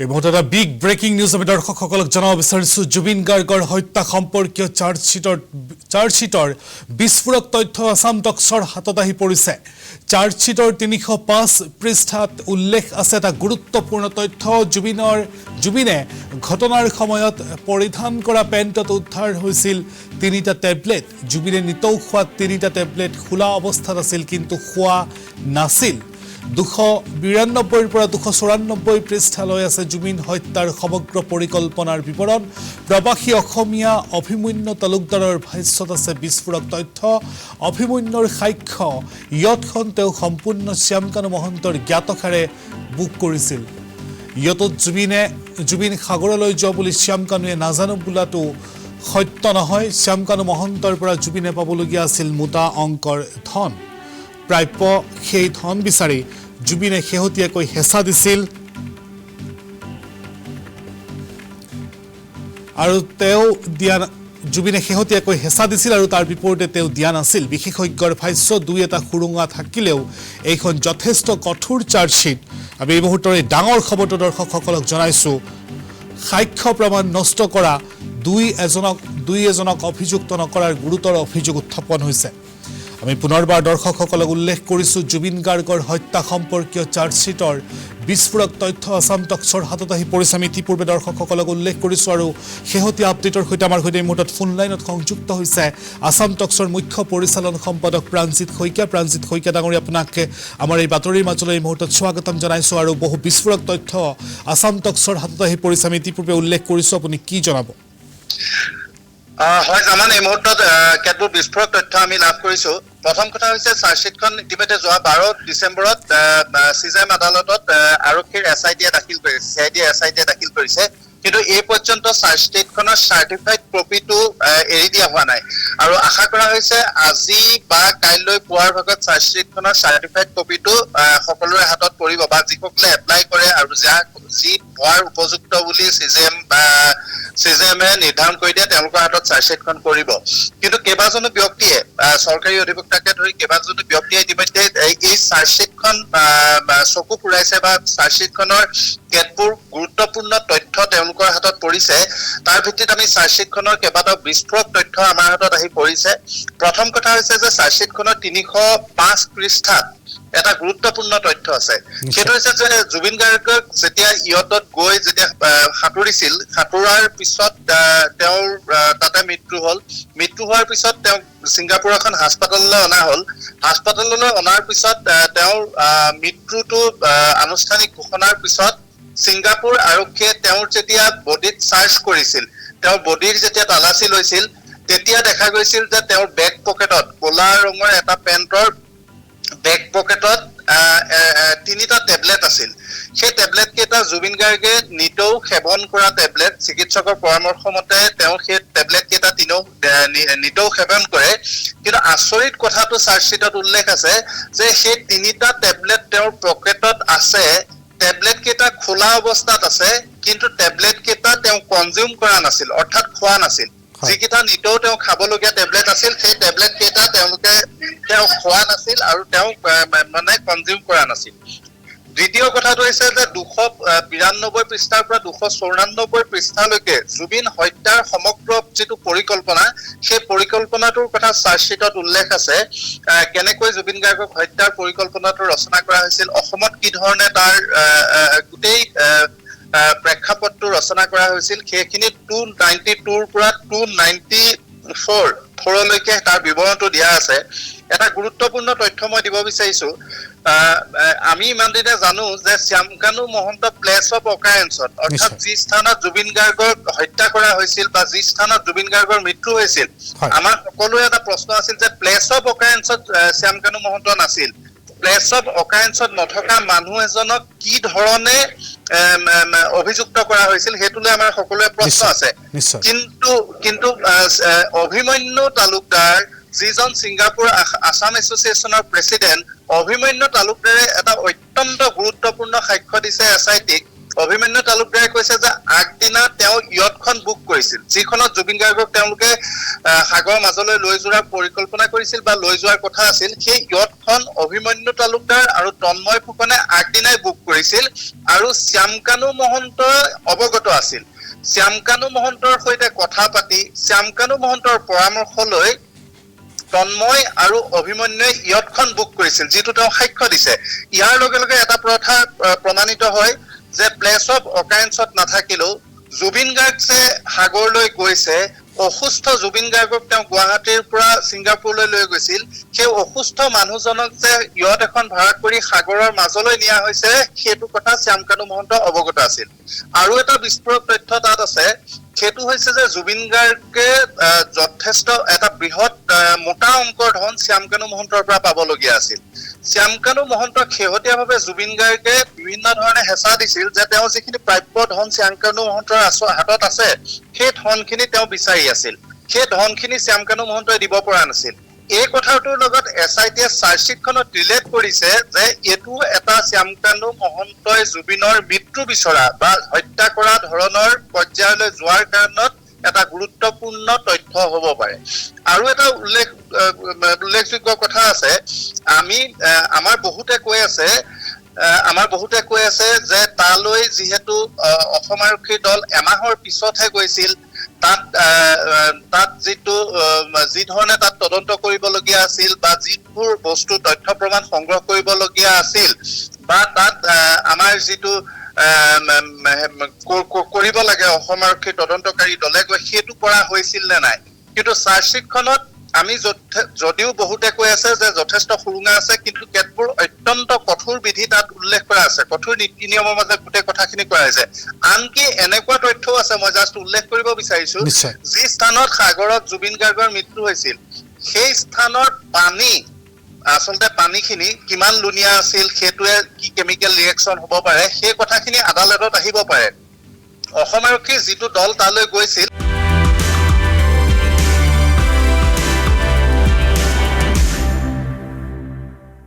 এই মুহূৰ্তে এটা big breaking news আমি দৰ্শকসকলক জনাব বিচাৰিছোঁ জুবিন গাৰ্গৰ হত্যা সম্পৰ্কীয় চাৰ্জশ্বিটৰ বিস্ফোৰক তথ্য আসাম টক্সৰ হাতত আহি পৰিছে। চাৰ্জশ্বিটৰ ৩০৫ পৃষ্ঠাত উল্লেখ আছে এটা গুৰুত্বপূৰ্ণ তথ্য। জুবিনে ঘটনাৰ সময়ত পৰিধান কৰা পেণ্টত উদ্ধাৰ হৈছিল ৩টা টেবলেট। জুবিনে নিতৌ খোৱা ৩টা টেবলেট খোলা অৱস্থাত আছিল কিন্তু খোৱা নাছিল। ২৯২ পৰা ২৯৪ পৃষ্ঠালৈ আছে জুবিন হত্যাৰ সমগ্ৰ পৰিকল্পনাৰ বিৱৰণ। প্ৰবাসী অসমীয়া অভিমন্যু তালুকদাৰৰ ভাষ্যত আছে বিস্ফোৰক তথ্য। অভিমন্যুৰ সাক্ষ্য ইয়তখন তেওঁ সম্পূৰ্ণ শ্যামকানু মহন্তৰ জ্ঞাতসাৰে বুক কৰিছিল। ইয়তত জুবিন সাগৰলৈ যোৱা বুলি শ্যামকানুৱে নাজানো বোলাটো সত্য নহয়। শ্যামকানু মহন্তৰ পৰা জুবিনে পাবলগীয়া আছিল মোটা অংকৰ ধন। প্ৰাপ্য সেই ধন বিচাৰি জুবিনে শেহতীয়াকৈ হেঁচা দিছিল আৰু তাৰ বিপৰীতে তেওঁ দিয়া নাছিল। বিশেষজ্ঞৰ ভাষ্য দুই এটা সুৰুঙা থাকিলেও এইখন যথেষ্ট কঠোৰ চাৰ্জশ্বিট। আমি এই মুহূৰ্তৰ এই ডাঙৰ খবৰটো দৰ্শকসকলক জনাইছোঁ। সাক্ষ্য প্ৰমাণ নষ্ট কৰা দুই এজনক অভিযুক্ত নকৰাৰ গুৰুতৰ অভিযোগ উত্থাপন হৈছে। আমি পুনৰবাৰ দৰ্শকসকলক উল্লেখ কৰিছোঁ জুবিন গাৰ্গৰ হত্যা সম্পৰ্কীয় চাৰ্জশ্বিটৰ বিস্ফোৰক তথ্য আসাম টক্সৰ হাতত আহি পৰিছে। আমি ইতিপূৰ্বে দৰ্শকসকলক উল্লেখ কৰিছোঁ আৰু শেহতীয়া আপডেটৰ সৈতে আমাৰ সৈতে এই মুহূৰ্তত ফোন লাইনত সংযুক্ত হৈছে আসাম টক্সৰ মুখ্য পৰিচালন সম্পাদক প্ৰাণজিৎ শইকীয়া ডাঙৰীয়া। আপোনাক আমাৰ এই বাতৰিৰ মাজলৈ এই মুহূৰ্তত স্বাগতম জনাইছোঁ আৰু বহু বিস্ফোৰক তথ্য আসাম টক্সৰ হাতত আহি পৰিছে। আমি ইতিপূৰ্বে উল্লেখ কৰিছোঁ, আপুনি কি জনাব? হয় জামান, এই মুহূৰ্তত কেতবোৰ বিস্ফোৰক তথ্য আমি লাভ কৰিছোঁ। প্ৰথম কথা হৈছে চাৰ্জশ্বিটখন ইতিমধ্যে যোৱা 12 ডিচেম্বৰত চিজেম আদালতত আৰক্ষীৰ CID দাখিল কৰিছে। কিন্তু এই পৰ্যন্ত চাৰ্জশ্বিটখনৰ চাৰ্টিফাইড কপিটো এৰি দিয়া হোৱা নাই আৰু আশা কৰা হৈছে আজি বা কাইলৈ পুৱাৰ ভাগত চাৰ্জশ্বিটখনৰ চাৰ্টিফাইড কপিটো সকলোৰে হাতত পৰিব বা যিসকলে এপ্লাই কৰে আৰু যি পোৱাৰ উপযুক্ত বুলি চিজেমে নিৰ্ধাৰণ কৰি দিয়ে তেওঁলোকৰ হাতত চাৰ্জশ্বিটখন কৰিব। কিন্তু কেইবাজনো ব্যক্তিয়ে চৰকাৰী অধিবক্তাকে ধৰি কেইবাজনো ব্যক্তিয়ে ইতিমধ্যে এই চাৰ্জশ্বিটখন চকু ফুৰাইছে বা চাৰ্জশ্বিটখনৰ কেতবোৰ গুৰুত্বপূৰ্ণ তথ্য তেওঁলোকৰ হাতত পৰিছে। তাৰ ভিত্তিত আমি চাৰ্জশ্বিটখনৰ কেইবাটাও বিস্ফোৰক তথ্য আমাৰ হাতত আহি পৰিছে। প্ৰথম কথা হৈছে যে চাৰ্জশ্বিটখনৰ ৩০৫ পৃষ্ঠাত এটা গুৰুত্বপূৰ্ণ তথ্য আছে। সেইটো হৈছে যে জুবিন গাৰ্গক যেতিয়া ইয়তত গৈ যেতিয়া সাঁতুৰিছিল, সাঁতোৰাৰ পিছত তেওঁৰ তাতে মৃত্যু হোৱাৰ পিছত তেওঁক ছিংগাপুৰ এখন হাস্পাতাললৈ অনা হ'ল। হাস্পাতাললৈ অনাৰ পিছত তেওঁৰ মৃত্যুটো আনুষ্ঠানিক ঘোষণাৰ পিছত ছিংগাপুৰ আৰক্ষীয়ে তেওঁৰ যেতিয়া বডিত চাৰ্চ কৰিছিল, তেওঁৰ বডিৰ যেতিয়া তালাচী লৈছিল, তেতিয়া দেখা গৈছিল যে তেওঁৰ বেক পকেটত ক'লা ৰঙৰ এটা পেণ্টৰ বেক পকেটত ৩টা টেবলেট আছিল। সেই টেবলেট কেইটা জুবিন গাৰ্গে নিতৌ সেৱন কৰা টেবলেট। চিকিৎসকৰ পৰামৰ্শ মতে তেওঁ সেই টেবলেট কেইটা নিতৌ সেৱন কৰে। কিন্তু আচৰিত কথাটো চাৰ্জশ্বিটত উল্লেখ আছে যে সেই 3টা টেবলেট তেওঁৰ পকেটত আছে। টেবলেট কেইটা খোলা অৱস্থাত আছে কিন্তু টেবলেট কেইটা তেওঁ কনজিউম কৰা নাছিল, অৰ্থাৎ খোৱা নাছিল। যিকেইটা নিতৌ তেওঁ খাবলগীয়া টেবলেট আছিল সেই টেবলেট কেইটা তেওঁ খোৱা নাছিল আৰু তেওঁ মানে কনজিউম কৰা নাছিল। দ্বিতীয় কথাটো হৈছে যে ২৯২ পৃষ্ঠাৰ পৰা ২৯৪ পৃষ্ঠালৈকে জুবিন হত্যাৰ সমগ্ৰ যিটো পৰিকল্পনা, সেই পৰিকল্পনাটোৰ কথা চাৰ্জশ্বিটত উল্লেখ আছে। কেনেকৈ জুবিন গাৰ্গক হত্যাৰ পৰিকল্পনাটো ৰচনা কৰা হৈছিল, অসমত কি ধৰণে তাৰ গোটেই প্ৰেক্ষাপটটো ৰচনা কৰা হৈছিল, সেইখিনি 292ৰ পৰা 294লৈকে তাৰ বিৱৰণটো দিয়া আছে। এটা গুৰুত্বপূৰ্ণ তথ্য মই দিব বিচাৰিছোঁ। আমি ইমান দিনে জানো যে শ্যামকানু মহন্ত প্লেচ অফ অকাৰেঞ্চত, অৰ্থাৎ যি স্থানত জুবিন গাৰ্গক হত্যা কৰা হৈছিল বা যি স্থানত জুবিন গাৰ্গৰ মৃত্যু হৈছিল, আমাৰ সকলোৰে এটা প্ৰশ্ন আছিল যে প্লেচ অফ অকাৰেঞ্চত শ্যামকানু মহন্ত নাছিল। প্লেচ অফ অকাৰেঞ্চত নথকা মানুহ এজনক কি ধৰণে অভিযুক্ত কৰা হৈছিল সেইটোলৈ আমাৰ সকলোৰে প্ৰশ্ন আছে। কিন্তু অভিমন্যু তালুকদাৰ, যিজন ছিংগাপুৰ আসাম এছ'চিয়েশ্যনৰ প্ৰেচিডেণ্ট, অভিমন্যু তালুকদাৰে এটা অত্যন্ত গুৰুত্বপূৰ্ণ সাক্ষ্য দিছে SITক অভিমন্যু তালুকদাৰে কৈছে যে আগদিনা তেওঁ ইয়টখন বুক কৰিছিল, যিখনত জুবিন গাৰ্গক তেওঁলোকে সাগৰৰ মাজলৈ লৈ যোৱাৰ পৰিকল্পনা কৰিছিল বা লৈ যোৱাৰ কথা আছিল। সেই ইয়টখন অভিমন্যু তালুকদাৰ আৰু তন্ময় ফুকনে আগদিনাই বুক কৰিছিল আৰু শ্যামকানু মহন্ত অৱগত আছিল। শ্যামকানু মহন্তৰ সৈতে কথা পাতি শ্যামকানু মহন্তৰ পৰামৰ্শ লৈ তন্ময় আৰু অভিমন্যুৱে ইয়টখন বুক কৰিছিল, যিটো তেওঁ সাক্ষ্য দিছে। ইয়াৰ লগে লগে এটা কথা প্ৰমাণিত হয় যে প্লেচ অফ অকাৰেঞ্চত নাথাকিলেও জুবিন গাৰ্গ যে সাগৰলৈ গৈছে, অসুস্থ জুবিন গাৰ্গক তেওঁ গুৱাহাটীৰ পৰা ছিংগাপুৰলৈ লৈ গৈছিল, সেই অসুস্থ মানুহজনক যে ইয়ট এখন ভাড়া কৰি সাগৰৰ মাজলৈ নিয়া হৈছে, সেইটো কথা শ্যামকানু মহন্ত অৱগত আছিল। আৰু এটা বিস্ফোৰক তথ্য তাত আছে, সেইটো হৈছে যে জুবিন গাৰ্গে যথেষ্ট এটা বৃহৎ মোটা অংকৰ ধন শ্যামকানু মহন্তৰ পৰা পাবলগীয়া আছিল। শ্যামকানু মহন্তক শেহতীয়াভাৱে জুবিন গাৰ্গে বিভিন্ন ধৰণে হেঁচা দিছিল যে তেওঁ যিখিনি প্ৰাপ্য ধন শ্যামকানু মহন্তৰ হাতত আছে, সেই ধনখিনি তেওঁ বিচাৰি আছিল। সেই ধনখিনি শ্যামকানু মহন্তই দিব পৰা নাছিল। এই কথাটোৰ লগত SITয়ে চাৰ্জশ্বিটখনত ৰিলেট কৰিছে যে এইটো এটা শ্যামকানু মহন্তই জুবিনৰ মৃত্যু বিচৰা বা হত্যা কৰা ধৰণৰ পৰ্যায়লৈ যোৱাৰ কাৰণত এটা গুৰুত্বপূৰ্ণ তথ্য হ'ব পাৰে। আৰু এটা উল্লেখযোগ্য কথা আছে, আমাৰ বহুতে কৈ আছে যে তালৈ যিহেতু অসম আৰক্ষীৰ দল এমাহৰ পিছতহে গৈছিল, তাত যি ধৰণে তাত তদন্ত কৰিবলগীয়া আছিল বা যিবোৰ বস্তু তথ্য প্ৰমাণ সংগ্ৰহ কৰিবলগীয়া আছিল বা তাত আমাৰ যিটো কৰিব লাগে অসম আৰক্ষী তদন্তকাৰী দলে গৈ সেইটো কৰা হৈছিল নে নাই। কিন্তু চাৰ্জশ্বিটখনত আমি যদিও বহুতে কৈ আছে যে যথেষ্ট সুৰুঙা আছে, কিন্তু কেতবোৰ অত্যন্ত কঠোৰ বিধি তাত উল্লেখ কৰা আছে, কঠোৰ নীতি নিয়মৰ মাজত গোটেই কথাখিনি কৰা হৈছে। আনকি এনেকুৱা তথ্যও আছে, মই জাষ্ট উল্লেখ কৰিব বিচাৰিছো, যি স্থানত সাগৰত জুবিন গাৰ্গৰ মৃত্যু হৈছিল, সেই স্থানৰ আচলতে পানীখিনি কিমান লুণীয়া আছিল, সেইটোৱে কি কেমিকেল ৰিয়েকশ্যন হ'ব পাৰে, সেই কথাখিনি আদালতত আহিব পাৰে। অসম আৰক্ষীৰ যিটো দল তালৈ গৈছিল